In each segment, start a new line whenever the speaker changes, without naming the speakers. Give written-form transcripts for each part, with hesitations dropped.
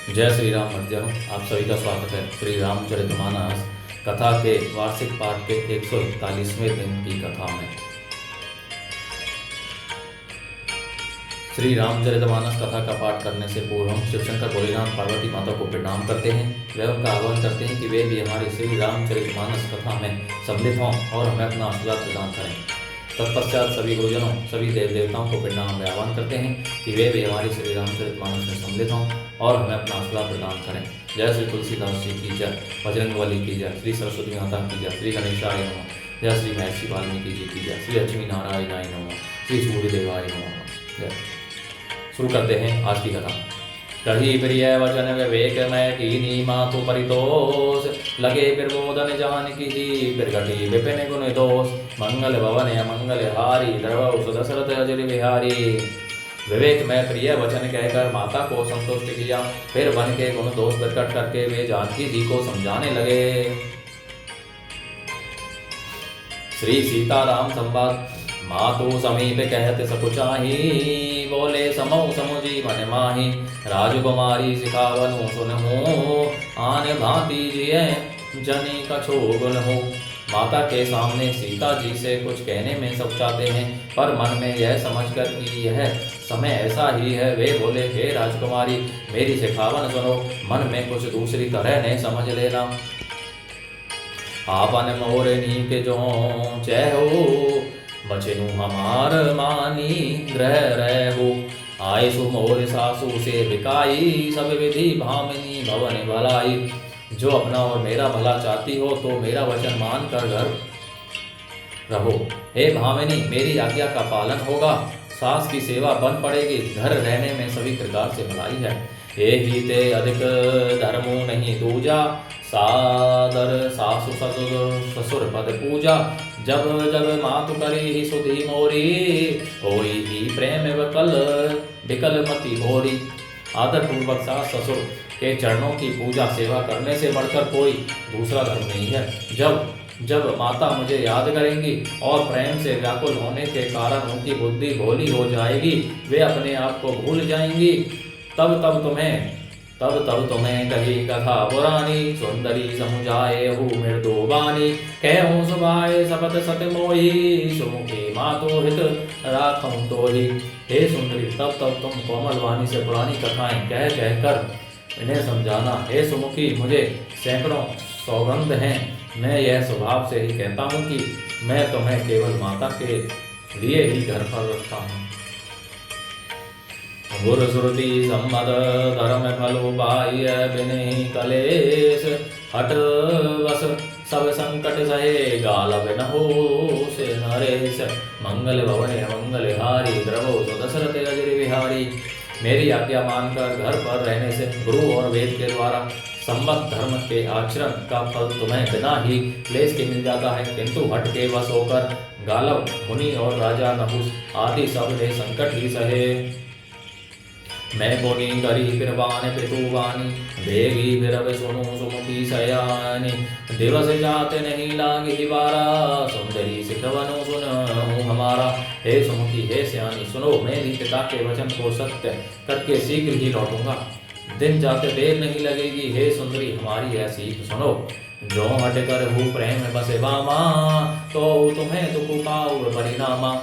जय श्री राम भक्तजनों, आप सभी का स्वागत है श्री रामचरितमानस कथा के वार्षिक पाठ के 141वें दिन की कथा में। श्री रामचरितमानस कथा का पाठ करने से पूर्व हम शिवशंकर भोलेनाथ पार्वती माता को प्रणाम करते हैं। वे उनका आह्वान करते हैं कि वे भी हमारी श्री रामचरितमानस कथा में सम्मिलित हों और हमें अपना आशीर्वाद प्रदान करें। तत्पश्चात सभी गुरुजनों, सभी देव देवताओं को प्रणाम व आह्वान करते हैं कि वे भी हमारी श्री रामचरितमानस में सम्मिलित हों और हमें अपना आशीर्वाद प्रदान करें। जय श्री तुलसीदास जी की जय, बजरंगबली की जय, श्री सरस्वती माता की जय, श्री गणेशाय नमः, जय श्री महर्षि वाल्मीकि जी की जय, श्री लक्ष्मी नारायणाय नमः, श्री सूर्यदेवाय नमः। जय। शुरू करते हैं आज की कथा। कही प्रिय वचन विवेक मैं कीनी मातु परितोष, लगे प्रबोधन जान की जी प्रगति विपिन गुण दोष, मंगल भवन मंगल हारी द्रव सुदशरथ अजर बिहारी। विवेक में प्रिय वचन कहकर माता को संतुष्ट किया, फिर वन के गुण दोष प्रकट करके वे जानकी जी को समझाने लगे। श्री सीताराम संवाद। मातु समीप कहत सकुचाही, बोले समौ समुझी मन माही, राजकुमारी सिखावनु सुनहु, आन भांति जिये जनी कछो गुण हो। माता के सामने सीता जी से कुछ कहने में सब चाहते हैं, पर मन में यह समझकर कि यह समय ऐसा ही है, वे बोले हे राजकुमारी मेरी सिखावन सुनो, मन में कुछ दूसरी तरह ने समझ लेना। आपन मोर नीक जो चय हो, बचनु हमार मानी ग्रह रहो, आय सु मोर सासु से बिकाई, सब विधि भामिनी भवन भलाई। जो अपना और मेरा भला चाहती हो तो मेरा वचन मान कर घर रहो। हे भामिनी मेरी आज्ञा का पालन होगा, सास की सेवा बन पड़ेगी, घर रहने में सभी प्रकार से भलाई है। ही ते अधिक धर्मो नहीं दूजा, सादर सासु ससुर पद पूजा। जब जब मातु करी ही सुधी मोरी, होई ही प्रेम विकल मति भोरी। आदर पूर्वक सास ससुर के चरणों की पूजा सेवा करने से बढ़कर कोई दूसरा धर्म नहीं है। जब जब माता मुझे याद करेंगी और प्रेम से व्याकुल होने के कारण उनकी बुद्धि भोली हो जाएगी, वे अपने आप को भूल जाएंगी, तब तुम्हें कही कथा पुरानी, सुंदरी समुझाए हूँ मृदु बानी। कहूँ सुभाए सपत सत मोही, सुमुखी मातो हित राखूं तोही। हे सुंदरी तब तुम कोमल वाणी से पुरानी कथाएं कह कहकर इन्हें समझाना। हे सुमुखी मुझे सैकड़ों सौगंध हैं, मैं यह स्वभाव से ही कहता हूँ कि मैं तुम्हें केवल माता के लिए ही घर पर रखता हूँ। गुरु श्रुति सम्मत धर्म फलो बाह्य बिनि कलेश, हट बस सब संकट सहे गाल बिन होश नरेश। मंगल भवन मंगल हारी द्रवो सुदशरथ अजर बिहारी। मेरी आज्ञा मानकर घर पर रहने से गुरु और वेद के द्वारा सम्मत धर्म के आचरण का फल तुम्हें बिना ही क्लेश के मिल जाता है, किंतु हट के वश होकर गालव मुनि और राजा नहुस आदि सब ने संकट ही सहे। मैं पुनि करी फिरवान पितुवानी, भेगी फिरव सुनु सुमुखी सयानी। दिवस जात नहीं लागी बारा, सुंदरी सिखवनु सुनहु हमारा। हे सुमुखी हे सयानी सुनो, मेरी पिता के वचन को सत्य करके शीघ्र ही लौटूंगा, दिन जाते देर नहीं लगेगी। हे सुंदरी हमारी यह सीख सुनो, जो हट कर हूँ प्रेम बसे बामा, तो तुम्हें दुख पाऊ परिणामा।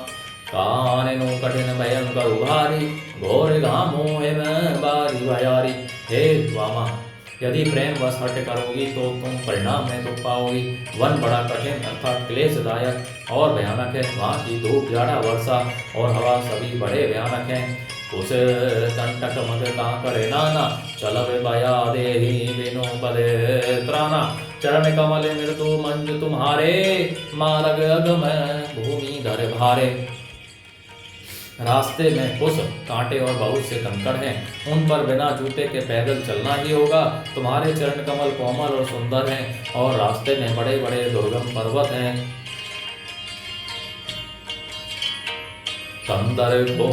काननु कठिन भयंकर उभारी, घोर घामो हिम बारी भयारी। हे वामा यदि प्रेम वश हट करोगी तो तुम परिणाम में दुख पाओगी। वन बड़ा कठिन अर्थात क्लेशदायक और भयानक है, वहाँ की धूप जाड़ा वर्षा और हवा सभी बड़े भयानक हैं। उस कंटक मग का करे नाना, चलब बया देहि बिनु पदे त्राना। चरण कमल मृदु मंज तुम्हारे, मार्ग अगम भूमि धर भारे। रास्ते में कुछ कांटे और बहुत से कंकड़ हैं, उन पर बिना जूते के पैदल चलना ही होगा। तुम्हारे चरण कमल कोमल और सुंदर हैं और रास्ते में बड़े बड़े दुर्गम पर्वत हैं। कंदर को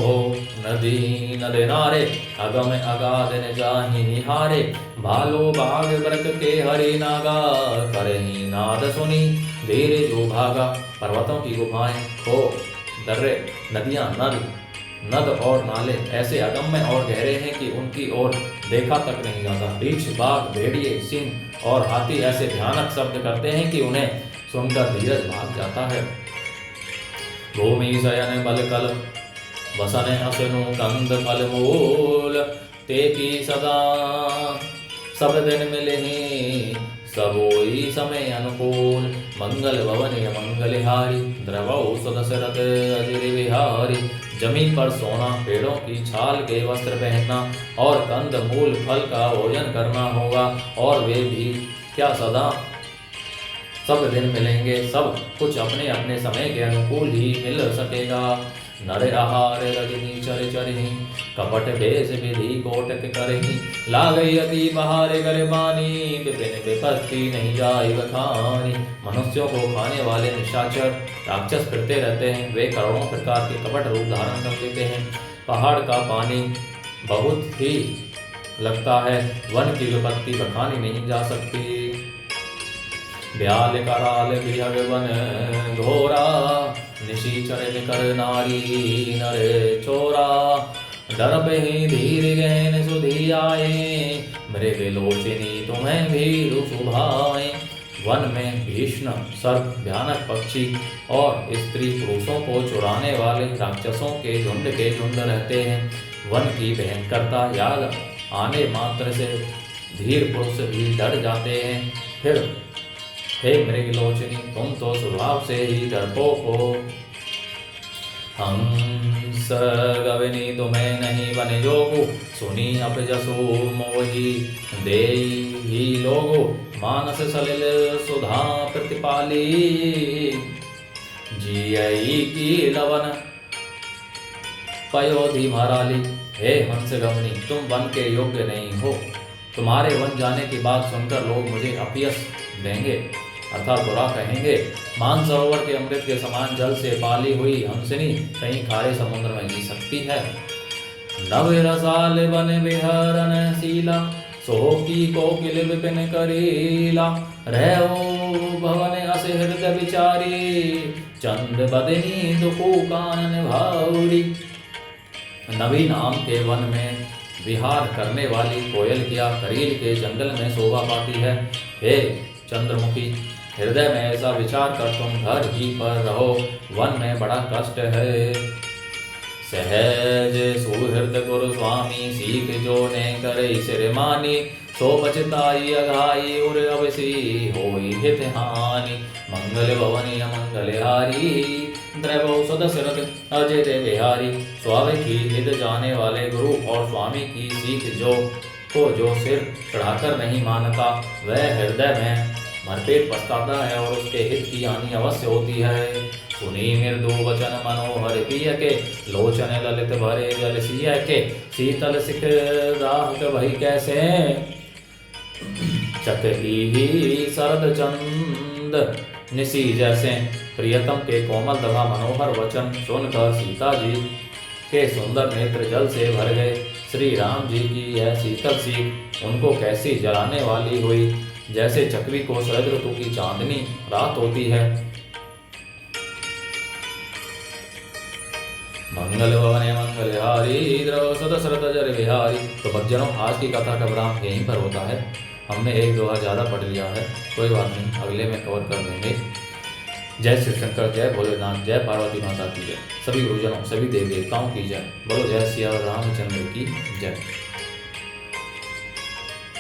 नदी नदिनारे, अगम अगाध न जाहि निहारे। भालो बाग व्रत के हरि नागा, करही नाद सुनी धीरे जो भागा। पर्वतों की गुफाएं, खो दर्रे, नदियां, नल नद और नाले ऐसे अगम्य और गहरे हैं कि उनकी ओर देखा तक नहीं जाता। रीछ, बाघ, भेड़िए, सिंह और हाथी ऐसे भयानक शब्द करते हैं कि उन्हें सुनकर धीरज भाग जाता है। भूमि शयन बल कल वसन असनु कंद फल मूल, ते की सदा सब दिन मिले सबोई समय अनुकूल। मंगल भवन मंगलहारी, द्रवौ सदशरथ अजर विहारी। जमीन पर सोना, पेड़ों की छाल के वस्त्र पहनना और कंद मूल फल का भोजन करना होगा, और वे भी क्या सदा सब दिन मिलेंगे। सब कुछ अपने अपने समय के अनुकूल ही मिल सकेगा। नर आहार रजनी चर चरही, कपट भेष विधि कोटक करही। लागई अति बहार गरबानी, विपिन विपत्ति नहीं जाय बखानी। मनुष्यों को खाने वाले निशाचर राक्षस फिरते रहते हैं। वे करोड़ों प्रकार के कपट रूप धारण कर लेते हैं। पहाड़ का पानी बहुत ही लगता है, वन की विपत्ति बखानी नहीं जा सकती। ब्याल कराल बिहग वन घोरा, निशीचर कर नारी नर चोरा। डर बही धीर गहन सुधी आए, मृग लोचनी तुम्हें भी रुसुभाए। वन में भीषण सर्प, भयानक पक्षी और स्त्री पुरुषों को चुराने वाले राक्षसों के झुंड रहते हैं। वन की भयंकरता याद आने मात्र से धीर पुरुष भी डर जाते हैं। फिर हे मृगलोचनी, तुम तो स्वभाव से ही डरपोक हो। हंस गविनी तुम्हें नहीं बने जोगु, सुनी अपजसु मोही देई लोगो। मानस सलिल सुधा प्रतिपाली, जियई की लवन पयोधि महाराली। हे हंस गवनी, तुम वन के योग्य नहीं हो। तुम्हारे वन जाने की बात सुनकर लोग मुझे अपयश देंगे, अर्थात बुरा कहेंगे। मानसरोवर के अमृत के समान जल से पाली हुई हंसनी कहीं खारे समुद्र में जी सकती है। नव रसाल बन विहरन शीला, सोकी कोकिल विपिन करीला। रहो भवन अस हृदय विचारी, चंद बदनी दुखु कानन भाउरी। नवीन आम के वन में विहार करने वाली कोयल क्या करील के जंगल में शोभा पाती है। हे चंद्रमुखी, हृदय में ऐसा विचार कर तुम घर ही पर रहो, वन में बड़ा कष्ट है। सहज सुहृद गुरु स्वामी, सीख जो ने करे सिर मानी। सो बचताई अघाई उर अवसी, होई हित हानि। मंगल भवनी मंगलहारी, द्रवौ सदशरथ अजय विहारी। स्वाभाविक ही हित जाने वाले गुरु और स्वामी की सीख जो सिर चढ़ाकर नहीं मानता, वह हृदय में भरपेट पछताता है और उसके हित की हानि अवश्य होती है। सुनी मृदु वचन मनोहर पिय के, लोचन ललित भरे जल सिय के। शीतल सिख दाहक भई कैसे, चकही शरद चंद निसी जैसे। प्रियतम के कोमल तथा मनोहर वचन सुनकर सीता जी के सुंदर नेत्र जल से भर गए। श्री राम जी की यह शीतल सीख उनको कैसी जलाने वाली हुई, जैसे चकवी को शरद ऋतु की चांदनी रात होती है। मंगल भवन मंगलहारी, द्रव सदशरथ अजर विहारी। तो भक्तजनों, आज की कथा का विराम यहीं पर होता है। हमने एक दो ज़्यादा पढ़ लिया है, कोई बात नहीं, अगले में कवर कर देंगे। जय श्री शंकर, जय भोलेनाथ, जय पार्वती माता की जय। सभी गुरुजनों, सभी देवी देवताओं की जय। बोलो जय सिया रामचंद्र की जय।